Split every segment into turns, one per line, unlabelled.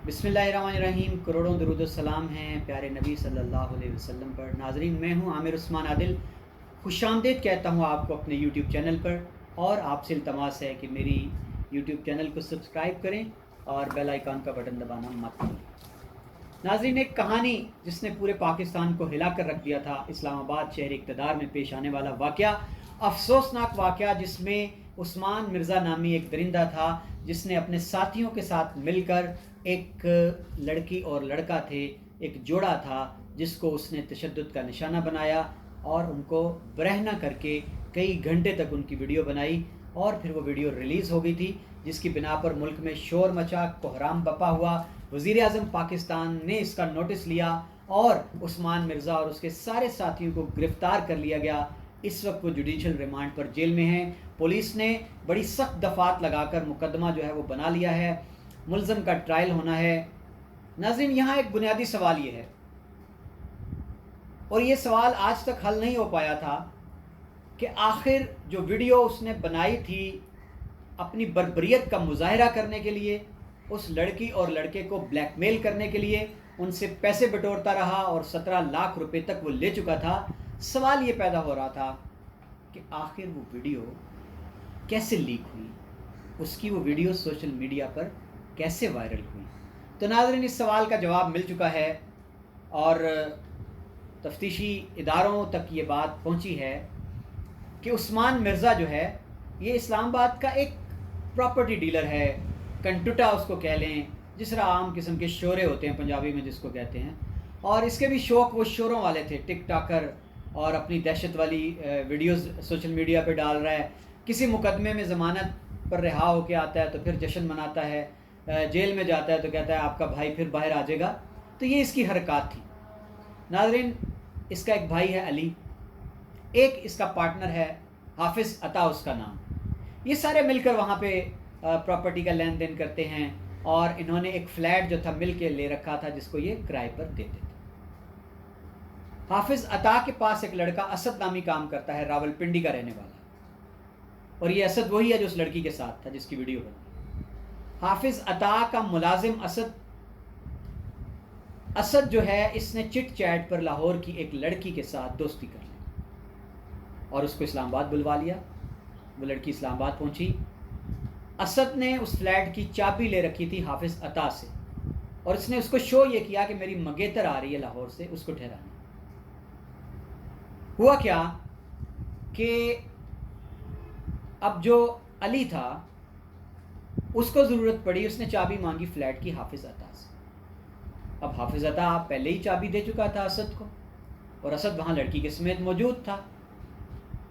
बिस्मिल्लाहिर्रहमानिर्रहीम। करोड़ों दरूद व सलाम हैं प्यारे नबी सल्लल्लाहु अलैहि वसल्लम पर। नाजरीन, मैं हूं आमिर उस्मान आदिल। खुशामदीद कहता हूं आपको अपने यूट्यूब चैनल पर, और आपसे इल्तमास है कि मेरी यूट्यूब चैनल को सब्सक्राइब करें और बेल आइकन का बटन दबाना मत भूलें। नाजरीन, एक कहानी जिसने पूरे पाकिस्तान को हिला कर रख दिया था, इस्लामाबाद शहर इक़्तिदार में पेश आने वाला वाक़या, अफसोसनाक वाक़या, जिसमें उस्मान मिर्ज़ा नामी एक दरिंदा था जिसने अपने साथियों के साथ मिलकर, एक लड़की और लड़का थे, एक जोड़ा था, जिसको उसने तशद्दुद का निशाना बनाया और उनको बरहना करके कई घंटे तक उनकी वीडियो बनाई, और फिर वो वीडियो रिलीज़ हो गई थी, जिसकी बिना पर मुल्क में शोर मचा, कोहराम बपा हुआ। वज़ीर आज़म पाकिस्तान ने इसका नोटिस लिया और उस्मान मिर्ज़ा और उसके सारे साथियों को गिरफ़्तार कर लिया गया। इस वक्त वो जुडिशल रिमांड पर जेल में हैं। पुलिस ने बड़ी सख्त दफ़ात लगाकर मुकदमा जो है वो बना लिया है, मुल्ज़म का ट्रायल होना है। नाज़रीन, यहाँ एक बुनियादी सवाल ये है, और ये सवाल आज तक हल नहीं हो पाया था, कि आखिर जो वीडियो उसने बनाई थी अपनी बर्बरियत का मुजाहरा करने के लिए, उस लड़की और लड़के को ब्लैकमेल करने के लिए, उनसे पैसे बटोरता रहा और 17 लाख रुपए तक वो ले चुका था। सवाल ये पैदा हो रहा था कि आखिर वो वीडियो कैसे लीक हुई, उसकी वो वीडियो सोशल मीडिया पर कैसे वायरल हुई। तो नाज़रीन, इस सवाल का जवाब मिल चुका है और तफ्तीशी इदारों तक ये बात पहुंची है कि उस्मान मिर्ज़ा जो है, ये इस्लामाबाद का एक प्रॉपर्टी डीलर है, कंटुटा उसको कह लें, जिस तरह आम किस्म के शोरे होते हैं पंजाबी में जिसको कहते हैं। और इसके भी शौक़ वो शोरों वाले थे, टिक टाकर, और अपनी दहशत वाली वीडियोस सोशल मीडिया पे डाल रहा है। किसी मुकदमे में ज़मानत पर रिहा होकर आता है तो फिर जश्न मनाता है, जेल में जाता है तो कहता है आपका भाई फिर बाहर आ जाएगा। तो ये इसकी हरकत थी। नाज़रीन, इसका एक भाई है अली, एक इसका पार्टनर है हाफिज़ अता उसका नाम। ये सारे मिलकर वहाँ पे प्रॉपर्टी का लेन देन करते हैं, और इन्होंने एक फ़्लैट जो था मिल के ले रखा था, जिसको ये किराए पर देते थे। हाफिज़ अता के पास एक लड़का असद नामी काम करता है, रावलपिंडी का रहने वाला, और ये असद वही है जो उस लड़की के साथ था जिसकी वीडियो बनी। हाफिज़ अता का मुलाजिम असद जो है, इसने चिट चैट पर लाहौर की एक लड़की के साथ दोस्ती कर ली और उसको इस्लामाबाद बुलवा लिया। वो लड़की इस्लामाबाद पहुंची। असद ने उस फ्लैट की चाबी ले रखी थी हाफिज़ अता से, और इसने उसको शो ये किया कि मेरी मंगेतर आ रही है लाहौर से, उसको ठहराना। हुआ क्या कि अब जो अली था उसको ज़रूरत पड़ी, उसने चाबी मांगी फ्लैट की हाफिज़ अता से। अब हाफिज़ अता पहले ही चाबी दे चुका था असद को, और असद वहाँ लड़की के समेत मौजूद था।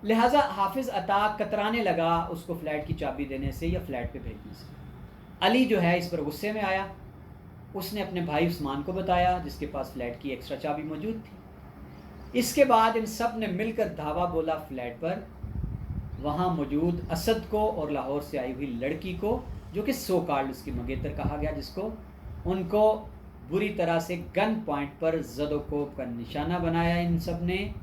लिहाजा हाफिज़ अता कतराने लगा उसको फ़्लैट की चाबी देने से या फ़्लैट पे भेजने से। अली जो है इस पर गुस्से में आया। उसने अपने भाई उस्मान को बताया, जिसके पास फ़्लैट की एक्स्ट्रा चाबी मौजूद थी। इसके बाद इन सब ने मिलकर धावा बोला फ़्लैट पर, वहाँ मौजूद असद को और लाहौर से आई हुई लड़की को, जो कि सो कॉल्ड उसकी मंगेतर कहा गया, जिसको उनको बुरी तरह से गन पॉइंट पर ज़दोकोब का निशाना बनाया इन सब ने,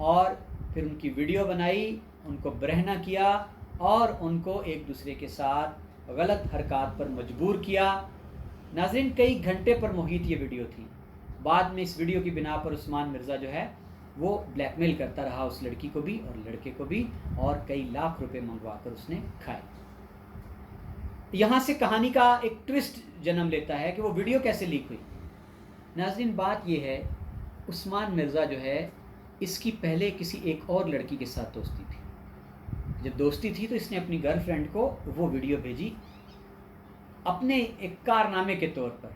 और फिर उनकी वीडियो बनाई, उनको बरहना किया और उनको एक दूसरे के साथ गलत हरकत पर मजबूर किया। नाज़रीन, कई घंटे पर मुहित ये वीडियो थी। बाद में इस वीडियो की बिना पर उस्मान मिर्ज़ा जो है वो ब्लैकमेल करता रहा उस लड़की को भी और लड़के को भी, और कई लाख रुपए मंगवा कर उसने खाए। यहाँ से कहानी का एक ट्विस्ट जन्म लेता है कि वो वीडियो कैसे लीक हुई। नाज़रीन, बात ये है, उस्मान मिर्ज़ा जो है, इसकी पहले किसी एक और लड़की के साथ दोस्ती थी। जब दोस्ती थी तो इसने अपनी गर्लफ्रेंड को वो वीडियो भेजी अपने एक कारनामे के तौर पर,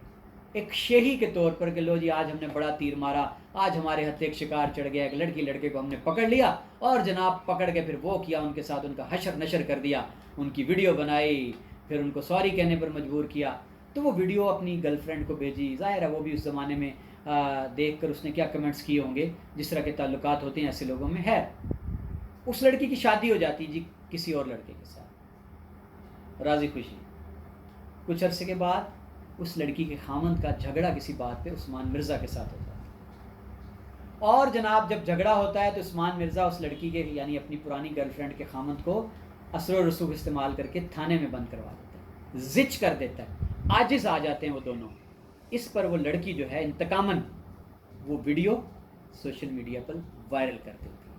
एक शेही के तौर पर, कि लो जी आज हमने बड़ा तीर मारा, आज हमारे हाथ एक शिकार चढ़ गया, एक लड़की लड़के को हमने पकड़ लिया, और जनाब पकड़ के फिर वो किया, उनके साथ उनका हशर नशर कर दिया, उनकी वीडियो बनाई, फिर उनको सॉरी कहने पर मजबूर किया। तो वो वीडियो अपनी गर्लफ्रेंड को भेजी। ज़ाहिर है वो भी उस ज़माने में देख कर उसने क्या कमेंट्स किए होंगे, जिस तरह के ताल्लुकात होते हैं ऐसे लोगों में। है, उस लड़की की शादी हो जाती जी किसी और लड़के के साथ, राज़ी खुशी। कुछ अरसे के बाद उस लड़की के खामंद का झगड़ा किसी बात पे उस्मान मिर्ज़ा के साथ होता है, और जनाब जब झगड़ा होता है तो उस्मान मिर्ज़ा उस लड़की के, यानी अपनी पुरानी गर्लफ्रेंड के खामंद को असर व रसूख इस्तेमाल करके थाने में बंद करवा देता है, जिच कर देता है। आजिज़ आ जाते हैं वो दोनों, اس پر وہ لڑکی جو ہے انتقاماً وہ ویڈیو سوشل میڈیا پر وائرل کر دیتی،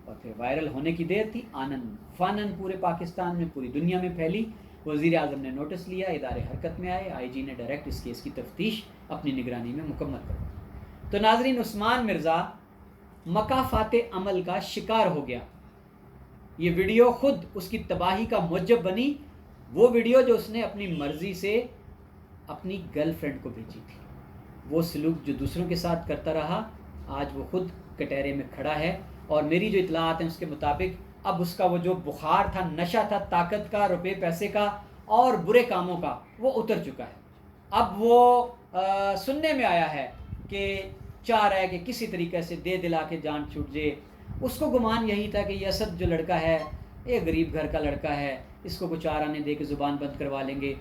اور پھر وائرل ہونے کی دیر تھی، آنن فانن پورے پاکستان میں، پوری دنیا میں پھیلی۔ وزیر اعظم نے نوٹس لیا، ادارے حرکت میں آئے، آئی جی نے ڈائریکٹ اس کیس کی تفتیش اپنی نگرانی میں مکمل کروائی۔ تو ناظرین، عثمان مرزا مکافات عمل کا شکار ہو گیا۔ یہ ویڈیو خود اس کی تباہی کا موجب بنی، وہ ویڈیو جو اس نے اپنی مرضی سے اپنی گرل فرینڈ کو بھیجی تھی، وہ سلوک جو دوسروں کے ساتھ کرتا رہا، آج وہ خود کٹہرے میں کھڑا ہے، اور میری جو اطلاعات ہیں اس کے مطابق اب اس کا وہ جو بخار تھا، نشہ تھا طاقت کا، روپے پیسے کا اور برے کاموں کا، وہ اتر چکا ہے۔ اب وہ سننے میں آیا ہے کہ چاہ رہا ہے کہ کسی طریقے سے دے دلا کے جان چھوٹ جائے۔ اس کو گمان یہی تھا کہ یہ اسد جو لڑکا ہے، یہ غریب گھر کا لڑکا ہے، اس کو کچھ آرانے دے کے زبان بند کروا لیں گے،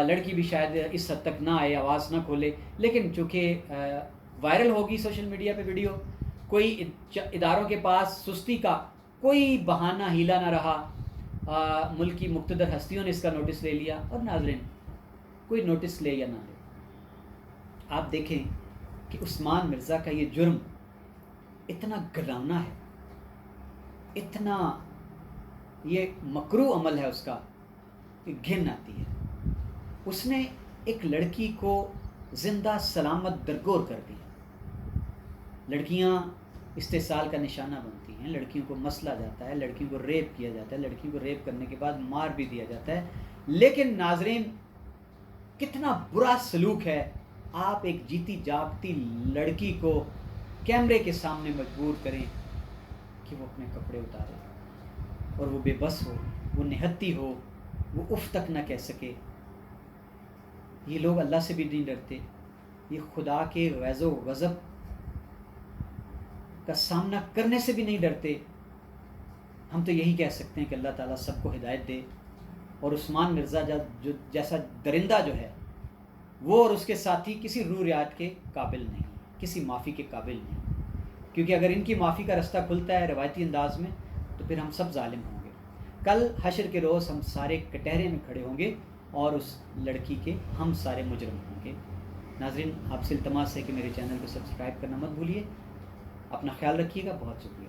لڑکی بھی شاید اس حد تک نہ آئے، آواز نہ کھولے۔ لیکن چونکہ وائرل ہوگی سوشل میڈیا پہ ویڈیو، کوئی اداروں کے پاس سستی کا کوئی بہانہ ہیلا نہ رہا، ملک کی مقتدر ہستیوں نے اس کا نوٹس لے لیا۔ اور ناظرین، کوئی نوٹس لے یا نہ لے، آپ دیکھیں کہ عثمان مرزا کا یہ جرم اتنا گھناؤنا ہے، اتنا یہ مکروہ عمل ہے اس کا کہ گھن آتی ہے۔ اس نے ایک لڑکی کو زندہ سلامت درگور کر دیا۔ لڑکیاں استحصال کا نشانہ بنتی ہیں، لڑکیوں کو مسلا جاتا ہے، لڑکیوں کو ریپ کیا جاتا ہے، لڑکیوں کو ریپ کرنے کے بعد مار بھی دیا جاتا ہے۔ لیکن ناظرین، کتنا برا سلوک ہے، آپ ایک جیتی جاگتی لڑکی کو کیمرے کے سامنے مجبور کریں کہ وہ اپنے کپڑے اتارے، اور وہ بے بس ہو، وہ نہتی ہو، وہ اف تک نہ کہہ سکے۔ یہ لوگ اللہ سے بھی نہیں ڈرتے، یہ خدا کے غیظ و غضب کا سامنا کرنے سے بھی نہیں ڈرتے۔ ہم تو یہی کہہ سکتے ہیں کہ اللہ تعالیٰ سب کو ہدایت دے، اور عثمان مرزا جو جیسا درندہ جو ہے وہ اور اس کے ساتھی کسی روح رعایت کے قابل نہیں، کسی معافی کے قابل نہیں، کیونکہ اگر ان کی معافی کا رستہ کھلتا ہے روایتی انداز میں تو پھر ہم سب ظالم ہوں گے۔ کل حشر کے روز ہم سارے کٹہرے میں کھڑے ہوں گے اور اس لڑکی کے ہم سارے مجرم ہوں گے۔ ناظرین، آپ سے التماس ہے کہ میرے چینل کو سبسکرائب کرنا مت بھولیے، اپنا خیال رکھیے گا، بہت شکریہ۔